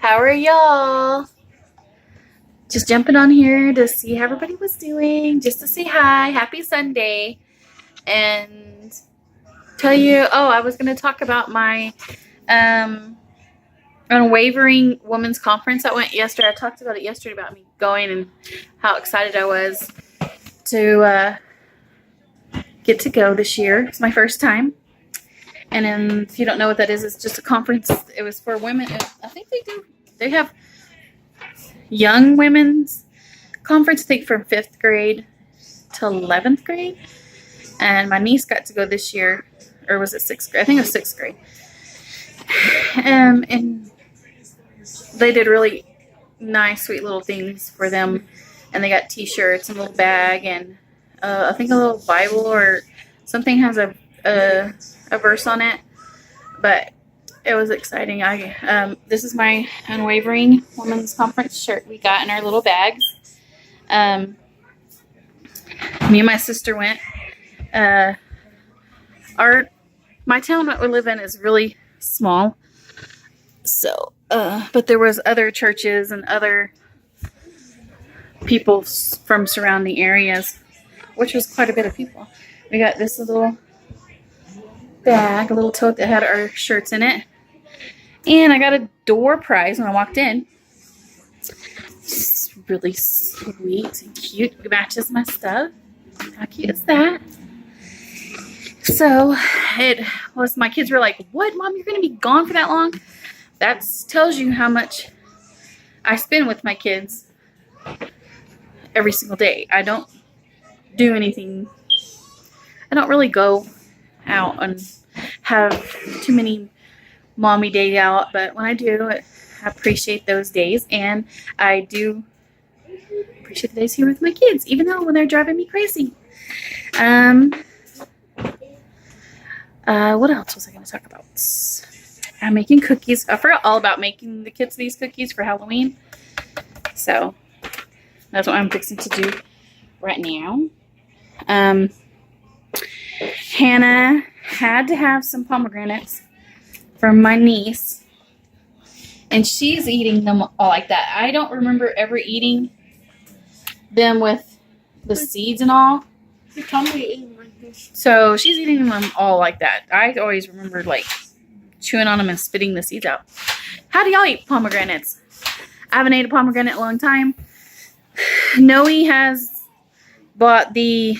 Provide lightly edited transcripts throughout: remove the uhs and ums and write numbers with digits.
How are y'all? Just jumping on here to see how everybody was doing, just to say hi. Happy Sunday. And tell you, I was going to talk about my Unwavering Women's Conference that went yesterday. I talked about it yesterday about me going and how excited I was to get to go this year. It's my first time. And then, if you don't know what that is, it's just a conference. It was for women. I think they have young women's conference, I think from 5th grade to 11th grade. And my niece got to go this year, or was it 6th grade? I think it was 6th grade. And they did really nice, sweet little things for them. And they got t-shirts and a little bag and I think a little Bible or something has a verse on it. But it was exciting. This is my Unwavering Women's Conference shirt we got in our little bags. Me and my sister went. My town that we live in is really small. So, but there was other churches and other people from surrounding areas, which was quite a bit of people. We got this little bag, a little tote that had our shirts in it. And I got a door prize when I walked in. It's really sweet and cute. It matches my stuff. How cute is that? So it was, my kids were like, "What, Mom, you're going to be gone for that long?" That tells you how much I spend with my kids every single day. I don't do anything. I don't really go out and have too many mommy days out, but when I do, I appreciate those days, and I do appreciate the days here with my kids, even though when they're driving me crazy. What else was I going to talk about? I'm making cookies. I forgot all about making the kids these cookies for Halloween, so that's what I'm fixing to do right now. Hannah had to have some pomegranates from my niece, and she's eating them all like that. I don't remember ever eating them with the seeds and all. You told me to eat them like this. So she's eating them all like that. I always remember like chewing on them and spitting the seeds out. How do y'all eat pomegranates? I haven't ate a pomegranate in a long time. Noe has bought the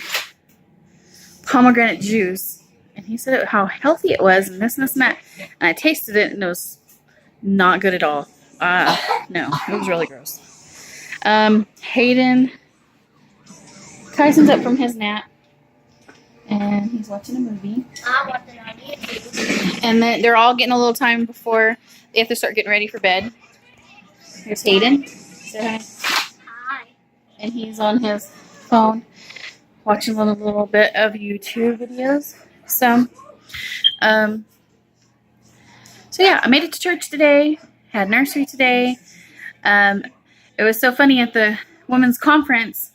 pomegranate juice, and he said how healthy it was, and this and that. And I tasted it, and it was not good at all. No, it was really gross. Hayden, Tyson's up from his nap, and he's watching a movie. I'm watching on YouTube. And then they're all getting a little time before they have to start getting ready for bed. Here's Hayden. Say hi. Hi. And he's on his phone watching a little bit of YouTube videos. So yeah, I made it to church today. Had nursery today. It was so funny at the women's conference.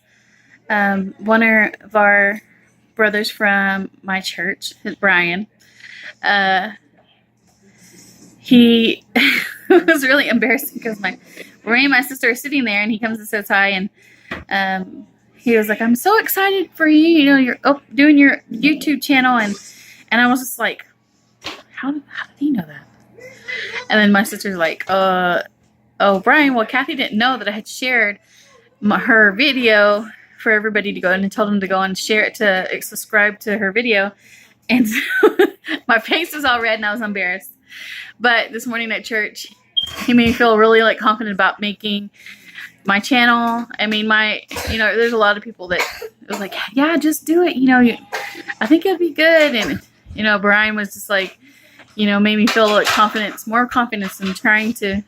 One of our brothers from my church, Brian, he was really embarrassing because Ray and my sister are sitting there, and he comes and says hi, and he was like, "I'm so excited for you. You know, you're doing your YouTube channel," and I was just like, "How did he know that?" And then my sister's like, "Oh, Brian. Well, Kathy didn't know that I had shared her video for everybody to go, and I told them to go and share it, to subscribe to her video." And so my face was all red, and I was embarrassed. But this morning at church, he made me feel really like confident about making my channel. I mean, there's a lot of people that was like, "Yeah, just do it. I think it'll be good." And Brian was just like, made me feel like more confidence in trying to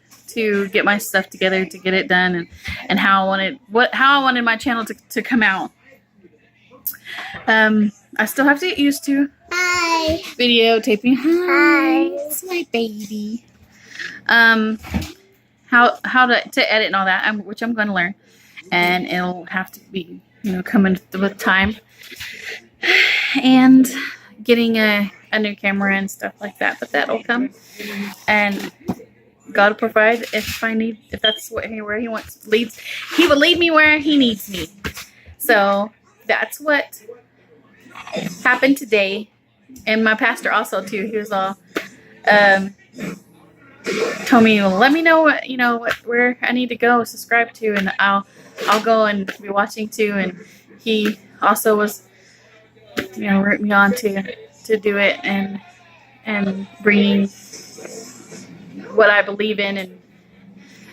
get my stuff together to get it done, and how I wanted my channel to come out. I still have to get used to videotaping. Hi, it's my baby. How to edit and all that, which I'm going to learn, and it'll have to be coming with time, and getting a new camera and stuff like that. But that'll come, and God will provide if I need, if that's where He wants leads. He will lead me where He needs me. So that's what happened today. And my pastor also too. He was all told me, well, let me know what where I need to go subscribe to, and I'll go and be watching too. And he also was rooting me on to do it and bringing what I believe in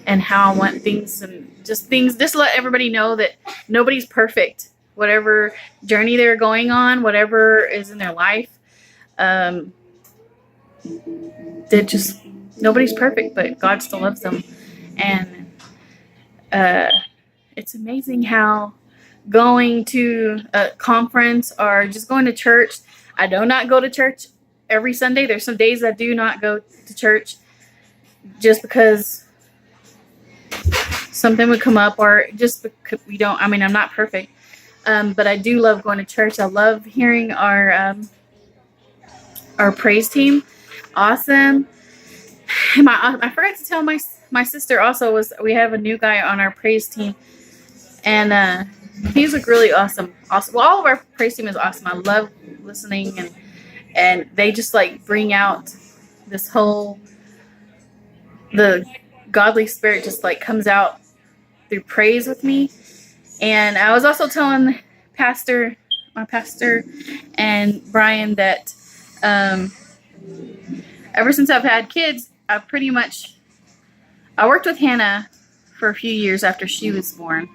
and how I want things, and just let everybody know that nobody's perfect. Whatever journey they're going on, whatever is in their life, nobody's perfect, but God still loves them. And it's amazing how going to a conference or just going to church, I do not go to church every Sunday. There's some days I do not go to church just because something would come up, or just because I'm not perfect. But I do love going to church. I love hearing our praise team. Awesome. And I forgot to tell my sister also we have a new guy on our praise team, and he's like really awesome. Well, all of our praise team is awesome. I love listening, and they just like bring out this the godly spirit just like comes out through praise with me. And I was also telling my pastor and Brian that ever since I've had kids, I worked with Hannah for a few years after she was born.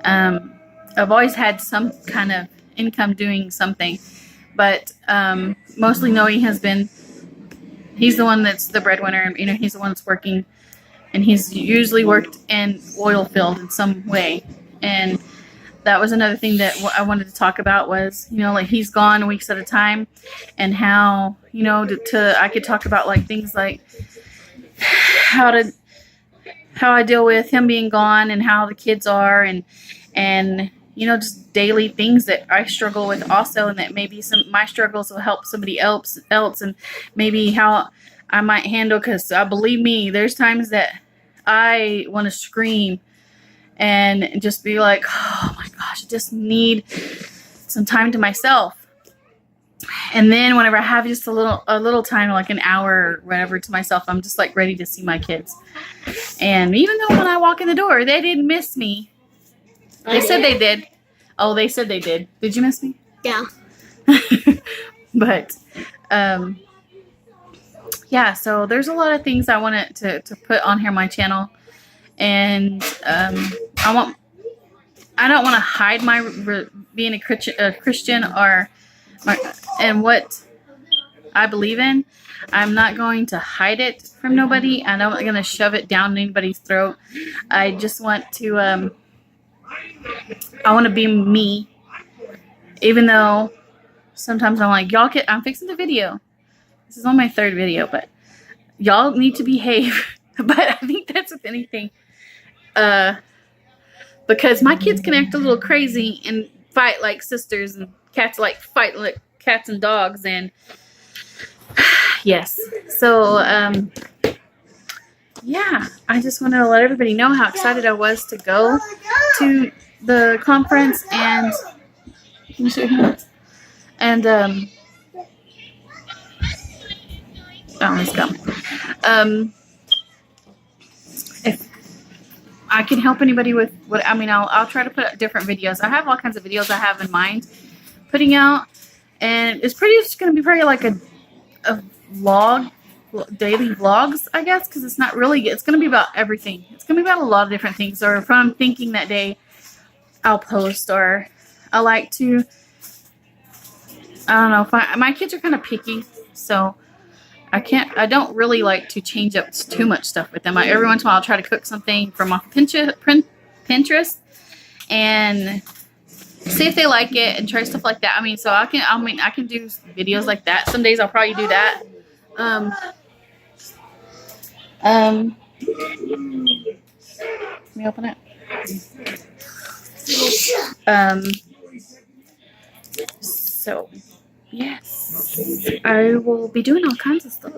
I've always had some kind of income doing something, but mostly Noe he's the one that's the breadwinner, and he's the one that's working, and he's usually worked in oil field in some way. And that was another thing that I wanted to talk about was, like he's gone weeks at a time, and how, I could talk about like things like how I deal with him being gone, and how the kids are, and just daily things that I struggle with also, and that maybe my struggles will help somebody else, and maybe how I might handle, because believe me, there's times that I want to scream and just be like, oh my gosh, I just need some time to myself. And then whenever I have just a little time, like an hour or whatever to myself, I'm just like ready to see my kids. And even though when I walk in the door, they didn't miss me. They said they did. Oh, they said they did. Did you miss me? Yeah. But, yeah, so there's a lot of things I wanted to put on here on my channel. And I don't want to hide my being a Christian and what I believe in. I'm not going to hide it from nobody. I'm not going to shove it down anybody's throat. I just want to I want to be me, even though sometimes I'm like, I'm fixing the video. This is on my third video, but y'all need to behave. But I think that's with anything. Because my kids can act a little crazy and fight like sisters, and cats fight like cats and dogs. And yes, so yeah, I just wanted to let everybody know how excited I was to go to the conference. And can you show your hands? And let's go. If I can help anybody with I'll try to put out different videos. I have all kinds of videos I have in mind putting out, and it's just going to be probably like a vlog, daily vlogs, I guess, because it's going to be about everything. It's going to be about a lot of different things, or if I'm thinking that day, I'll post, or I like to, I don't know, my kids are kind of picky, so I don't really like to change up too much stuff with them. Every once in a while I'll try to cook something from off Pinterest and see if they like it, and try stuff like that. So I can do videos like that. Some days I'll probably do that. Let me open it. So yes, I will be doing all kinds of stuff.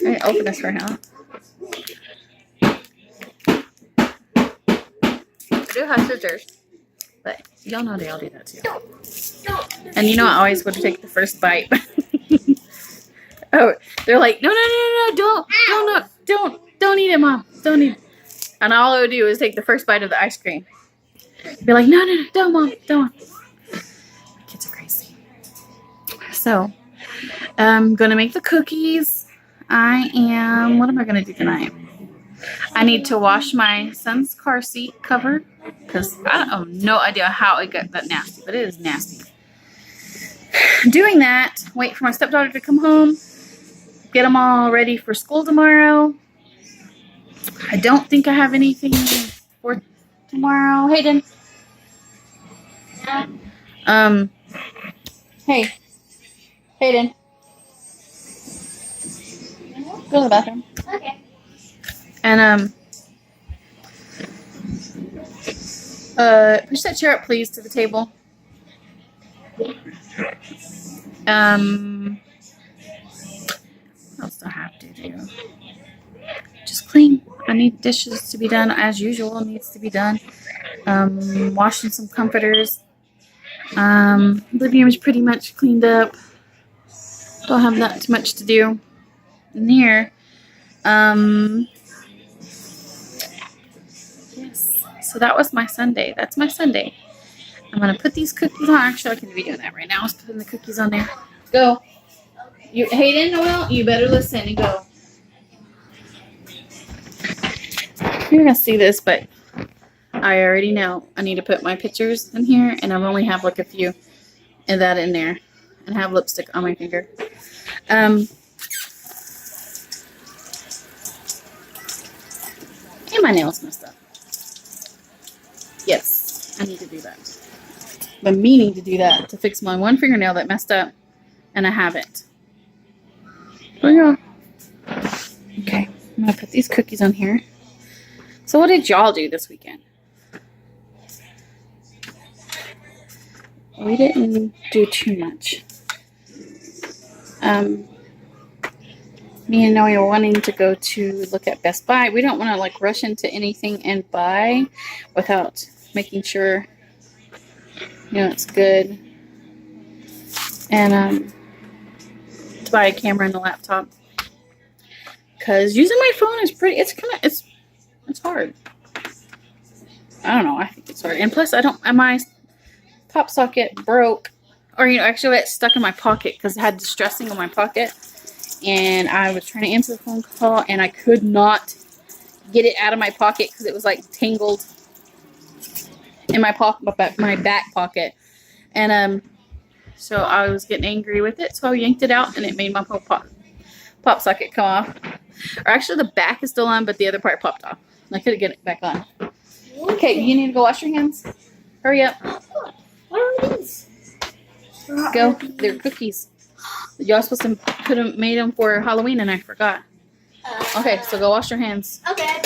I open this for him. I do have scissors, but y'all know they all do that too. And you know I always want to take the first bite. Oh, they're like, no, don't eat it, Mom. Don't eat it. And all I would do is take the first bite of the ice cream. Be like, no, don't, Mom, don't. Kids are crazy. So, I'm gonna make the cookies. What am I gonna do tonight? I need to wash my son's car seat cover because I have no idea how it got that nasty, but it is nasty. Doing that, wait for my stepdaughter to come home, get them all ready for school tomorrow. I don't think I have anything for tomorrow. Hayden. Hey. Hayden. Go to the bathroom. Okay. And, push that chair up, please, to the table. What else do I have to do? Just clean. I need dishes to be done as usual. Needs to be done. Washing some comforters. Living room is pretty much cleaned up. Don't have that much to do in here. Yes. So that was my Sunday. That's my Sunday. I'm gonna put these cookies on. Actually, I can be doing that right now. I was putting the cookies on there. Go. You, Hayden, Noel, you better listen and go. You're gonna see this, but I already know I need to put my pictures in here, and I only have like a few of that in there, and have lipstick on my finger. And my nails messed up. Yes, I need to do that. I've been meaning to do that, to fix my one fingernail that messed up, and I haven't. Oh yeah. Okay, I'm gonna put these cookies on here. So what did y'all do this weekend? We didn't do too much. Me and Noe are wanting to go to look at Best Buy. We don't want to like rush into anything and buy without making sure, you know, it's good. And to buy a camera and a laptop, because using my phone is pretty. It's hard. I don't know. I think it's hard. And plus, my pop socket broke, or actually it's stuck in my pocket because it had distressing on my pocket. And I was trying to answer the phone call, and I could not get it out of my pocket because it was like tangled in my back pocket. And so I was getting angry with it, so I yanked it out, and it made my pop socket come off. Or actually, the back is still on, but the other part popped off. I couldn't get it back on. Okay, you need to go wash your hands. Hurry up. What are these? Go. They're cookies. Y'all supposed to could have made them for Halloween, and I forgot. Okay, so go wash your hands. Okay.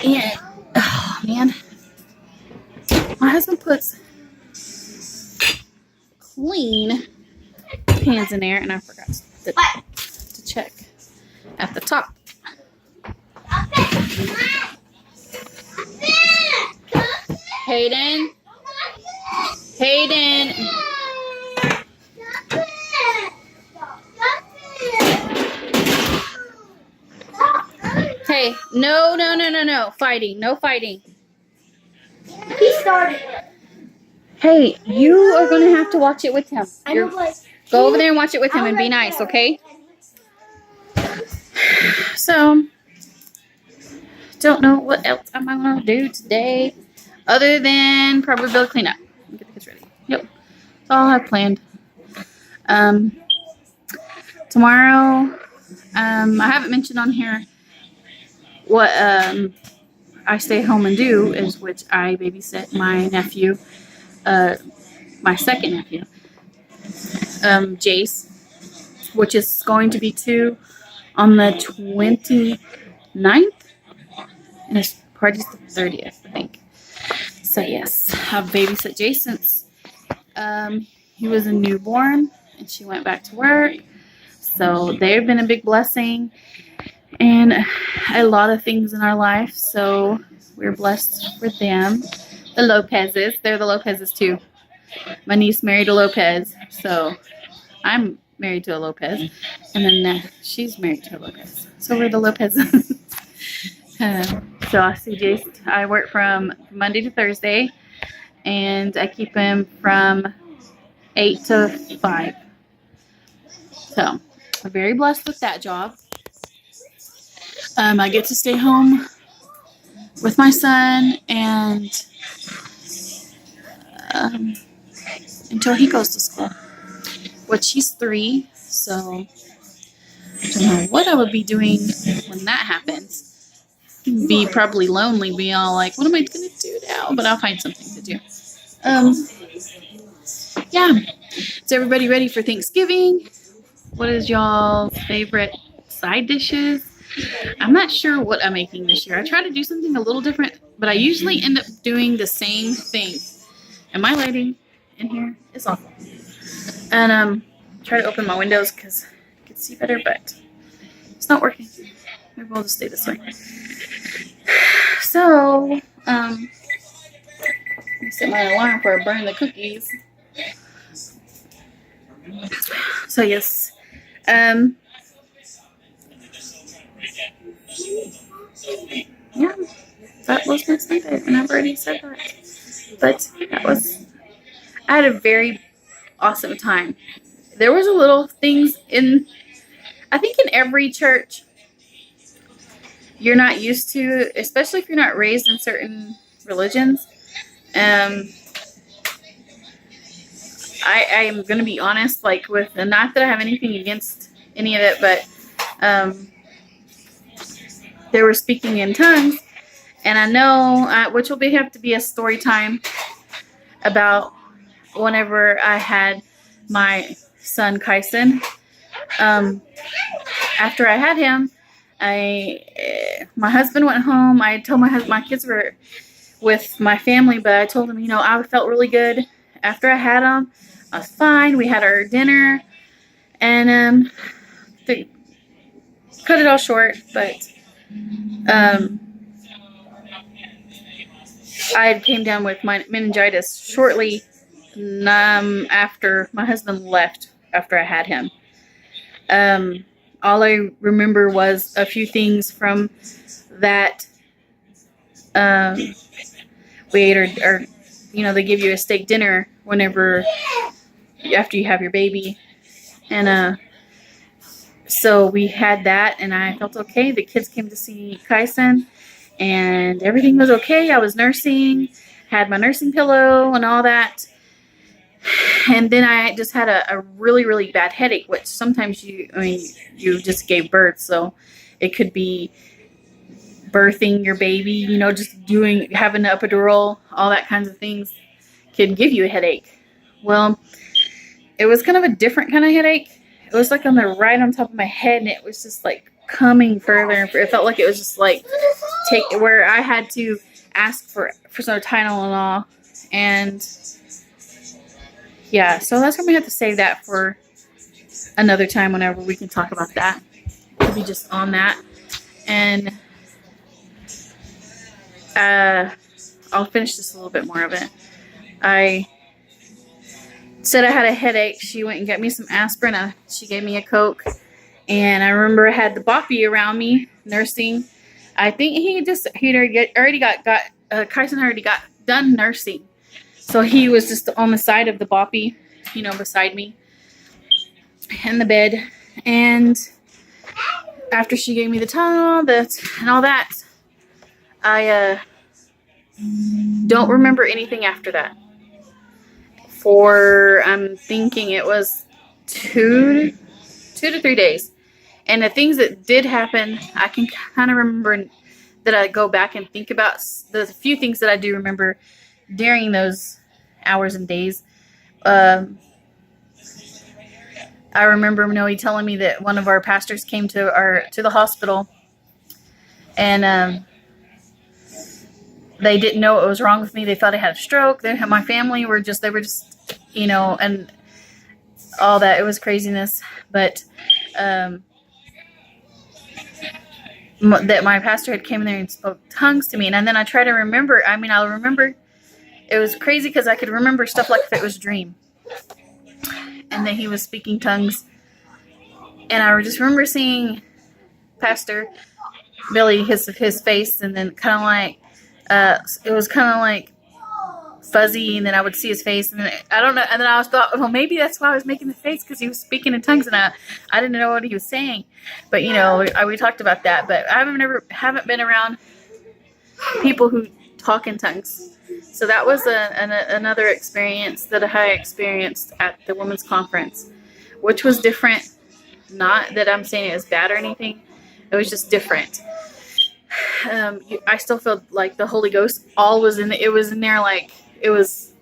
And, oh man, my husband puts clean pans in there, and I forgot to check at the top. Hayden. Hey, no. Fighting. No fighting. He started it. Hey, you are going to have to watch it with him. I know, but Go over there and watch it with him and be nice, okay? So, don't know what else I'm going to do today other than probably build cleanup. Get the kids ready. Yep. That's all I have planned. Tomorrow, I haven't mentioned on here what I stay home and do is which I babysit my nephew, my second nephew, Jace, which is going to be 2 on the 29th, and his party's the 30th, I think. So yes, I've babysit Jace since he was a newborn, and she went back to work. So they've been a big blessing, and a lot of things in our life. So we're blessed for them. The Lopezes, they're the Lopezes too. My niece married a Lopez, so I'm married to a Lopez, and then she's married to a Lopez. So we're the Lopezes. So I see Jace. I work from Monday to Thursday, and I keep him from 8 to 5. So I'm very blessed with that job. I get to stay home with my son and until he goes to school, which he's 3. So I don't know what I would be doing when that happens. Be probably lonely, be all like, what am I going to do now? But I'll find something to do. Yeah. Is everybody ready for Thanksgiving? What is y'all's favorite side dishes? I'm not sure what I'm making this year. I try to do something a little different, but I usually end up doing the same thing. And my lighting in here is awful. And try to open my windows because I can see better, but it's not working. Maybe we'll just stay this way. So, let me set my alarm before I burn the cookies. So yes, yeah, that was my Sunday, and I've already said that. But I had a very awesome time. There was a little things I think in every church you're not used to, especially if you're not raised in certain religions. I am going to be honest, like with, not that I have anything against any of it, but they were speaking in tongues, and I know, which will have to be a story time about whenever I had my son Kyson. After I had him, my husband went home. I told my kids were with my family, but I told them, I felt really good after I had them. I was fine. We had our dinner, and cut it all short, but I came down with my meningitis shortly after my husband left after I had him. All I remember was a few things from that. We ate our they give you a steak dinner whenever after you have your baby, and so we had that, and I felt okay. The kids came to see Kyson, and everything was okay. I was nursing, had my nursing pillow and all that. And then I just had a really, really bad headache, which sometimes you just gave birth. So it could be birthing your baby, just having an epidural, all that kinds of things can give you a headache. Well, it was kind of a different kind of headache. It was like right on top of my head, and it was just like coming further and further. It felt like it was just like where I had to ask for some Tylenol, and yeah, so that's why we have to save that for another time whenever we can talk about that. We'll be just on that, and I'll finish just a little bit more of it. I said I had a headache. She went and got me some aspirin. She gave me a Coke. And I remember I had the Boppy around me nursing. I think Kyson already got done nursing. So he was just on the side of the Boppy, beside me in the bed. And after she gave me the Tylenol and all that, I don't remember anything after that. I'm thinking it was 2 to 3 days. And the things that did happen, I can kind of remember that I go back and think about. The few things that I do remember during those hours and days. I remember Noe telling me that one of our pastors came to the hospital, and they didn't know what was wrong with me. They thought I had a stroke. My family were just, and all that. It was craziness. But that my pastor had came in there and spoke tongues to me. And then I try to remember. I mean, I'll remember. It was crazy because I could remember stuff like if it was a dream. And then he was speaking tongues. And I just remember seeing Pastor Billy, his face, and then kind of like, it was kind of like fuzzy, and then I would see his face, and then I don't know, and then I thought, well, maybe that's why I was making the face, because he was speaking in tongues, and I didn't know what he was saying. But you know, we talked about that. But I haven't been around people who talk in tongues. So that was another experience that I experienced at the women's conference, which was different. Not that I'm saying it was bad or anything. It was just different. I still feel like the Holy Ghost was in there like he was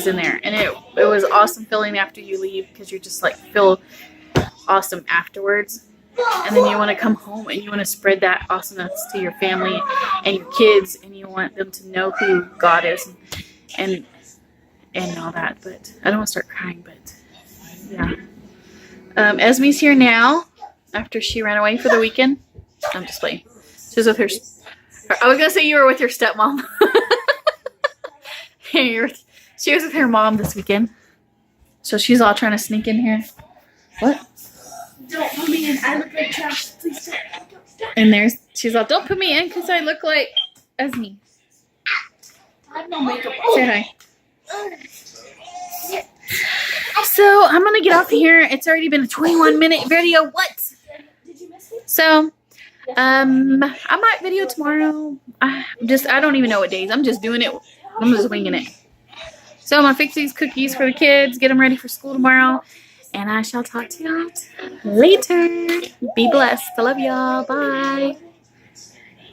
in there, and it was awesome feeling after you leave, because you're just like feel awesome afterwards, and then you want to come home and you want to spread that awesomeness to your family and your kids, and you want them to know who God is and all that. But I don't want to start crying, but yeah. Esme's here now after she ran away for the weekend. I'm just playing. She was with her. I was gonna say you were with your stepmom. She was with her mom this weekend, so she's all trying to sneak in here. What? Don't put me in. I look like trash. Please don't. And she's all, don't put me in because I look like Esme. I have no makeup. Say hi. So I'm gonna get off here. It's already been a 21-minute video. What? Did you miss me? So, I might video tomorrow. I don't even know what days. I'm just doing it. I'm just winging it. So I'm gonna fix these cookies for the kids, get them ready for school tomorrow, and I shall talk to y'all later. Be blessed. I love y'all. Bye.